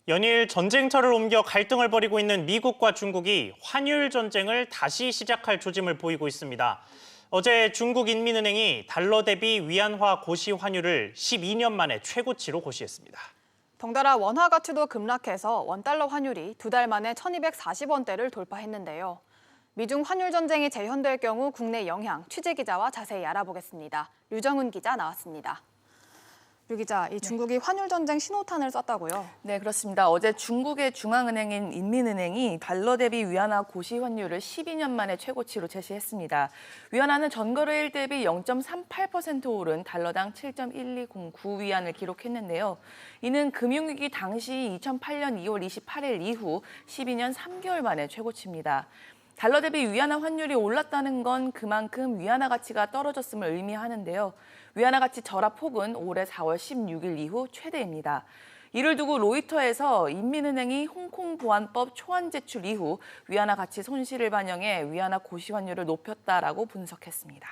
연일 전쟁터를 옮겨 갈등을 벌이고 있는 미국과 중국이 환율 전쟁을 다시 시작할 조짐을 보이고 있습니다. 어제 중국인민은행이 달러 대비 위안화 고시 환율을 12년 만에 최고치로 고시했습니다. 덩달아 원화 가치도 급락해서 원달러 환율이 2달 만에 1,240원대를 돌파했는데요. 미중 환율 전쟁이 재현될 경우 국내 영향, 취재 기자와 자세히 알아보겠습니다. 류정은 기자 나왔습니다. 류 기자, 이 중국이 환율 전쟁 신호탄을 쐈다고요? 네, 그렇습니다. 어제 중국의 중앙은행인 인민은행이 달러 대비 위안화 고시 환율을 12년 만에 최고치로 제시했습니다. 위안화는 전거래일 대비 0.38% 오른 달러당 7.1209위안을 기록했는데요. 이는 금융위기 당시 2008년 2월 28일 이후 12년 3개월 만에 최고치입니다. 달러 대비 위안화 환율이 올랐다는 건 그만큼 위안화 가치가 떨어졌음을 의미하는데요. 위안화 가치 절하 폭은 올해 4월 16일 이후 최대입니다. 이를 두고 로이터에서 인민은행이 홍콩 보안법 초안 제출 이후 위안화 가치 손실을 반영해 위안화 고시 환율을 높였다라고 분석했습니다.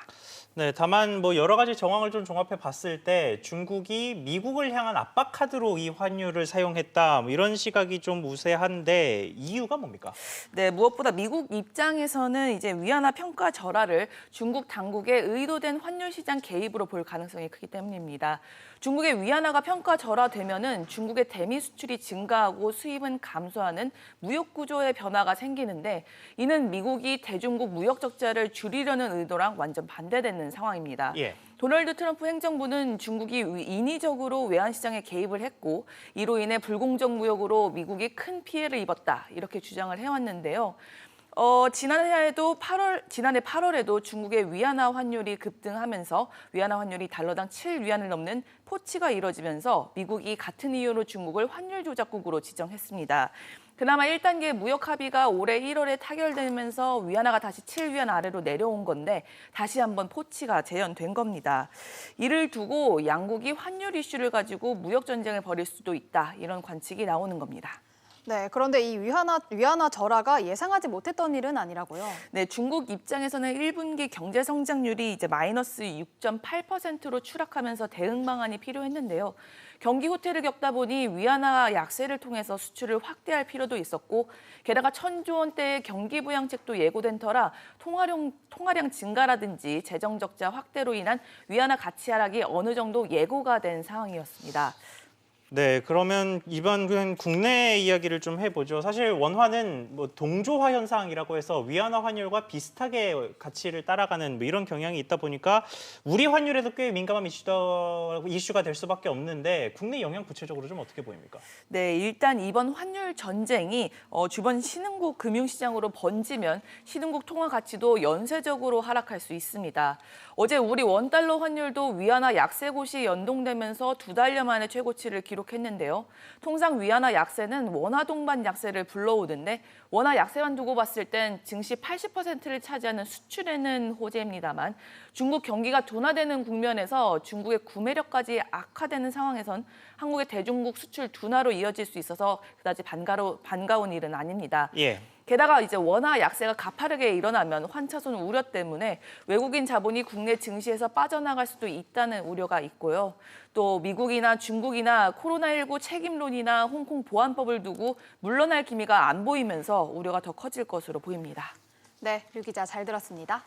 네, 다만 여러 가지 정황을 좀 종합해 봤을 때 중국이 미국을 향한 압박 카드로 이 환율을 사용했다 이런 시각이 좀 우세한데 이유가 뭡니까? 네, 무엇보다 미국 입장에서는 이제 위안화 평가 절하를 중국 당국의 의도된 환율 시장 개입으로 볼 가능성이 크기 때문입니다. 중국의 위안화가 평가 절하되면은 중국의 대미 수출이 증가하고 수입은 감소하는 무역 구조의 변화가 생기는데 이는 미국이 대중국 무역 적자를 줄이려는 의도랑 완전 반대되는 상황입니다. 예. 도널드 트럼프 행정부는 중국이 인위적으로 외환시장에 개입을 했고 이로 인해 불공정 무역으로 미국이 큰 피해를 입었다 이렇게 주장을 해왔는데요. 지난해 8월에도 중국의 위안화 환율이 급등하면서 위안화 환율이 달러당 7위안을 넘는 포치가 이뤄지면서 미국이 같은 이유로 중국을 환율 조작국으로 지정했습니다. 그나마 1단계 무역 합의가 올해 1월에 타결되면서 위안화가 다시 7위안 아래로 내려온 건데 다시 한번 포치가 재현된 겁니다. 이를 두고 양국이 환율 이슈를 가지고 무역 전쟁을 벌일 수도 있다 이런 관측이 나오는 겁니다. 네, 그런데 이 위안화 절하가 예상하지 못했던 일은 아니라고요? 네, 중국 입장에서는 1분기 경제 성장률이 이제 마이너스 6.8%로 추락하면서 대응 방안이 필요했는데요. 경기 후퇴를 겪다 보니 위안화 약세를 통해서 수출을 확대할 필요도 있었고 게다가 1,000조 원대의 경기 부양책도 예고된 터라 통화량 증가라든지 재정 적자 확대로 인한 위안화 가치 하락이 어느 정도 예고가 된 상황이었습니다. 네, 그러면 이번 국내 이야기를 좀 해보죠. 사실 원화는 동조화 현상이라고 해서 위안화 환율과 비슷하게 가치를 따라가는 이런 경향이 있다 보니까 우리 환율에도 꽤 민감한 이슈가 될 수밖에 없는데 국내 영향 구체적으로 좀 어떻게 보입니까? 네, 일단 이번 환율 전쟁이 주변 신흥국 금융시장으로 번지면 신흥국 통화 가치도 연쇄적으로 하락할 수 있습니다. 어제 우리 원달러 환율도 위안화 약세 고시 연동되면서 2달여 만에 최고치를 기록했는데요. 통상 위안화 약세는 원화 동반 약세를 불러오는데 원화 약세만 두고 봤을 땐 증시 80%를 차지하는 수출에는 호재입니다만 중국 경기가 둔화되는 국면에서 중국의 구매력까지 악화되는 상황에선 한국의 대중국 수출 둔화로 이어질 수 있어서 그다지 반가운 일은 아닙니다. 예. 게다가 이제 원화 약세가 가파르게 일어나면 환차손 우려 때문에 외국인 자본이 국내 증시에서 빠져나갈 수도 있다는 우려가 있고요. 또 미국이나 중국이나 코로나19 책임론이나 홍콩 보안법을 두고 물러날 기미가 안 보이면서 우려가 더 커질 것으로 보입니다. 네, 류 기자 잘 들었습니다.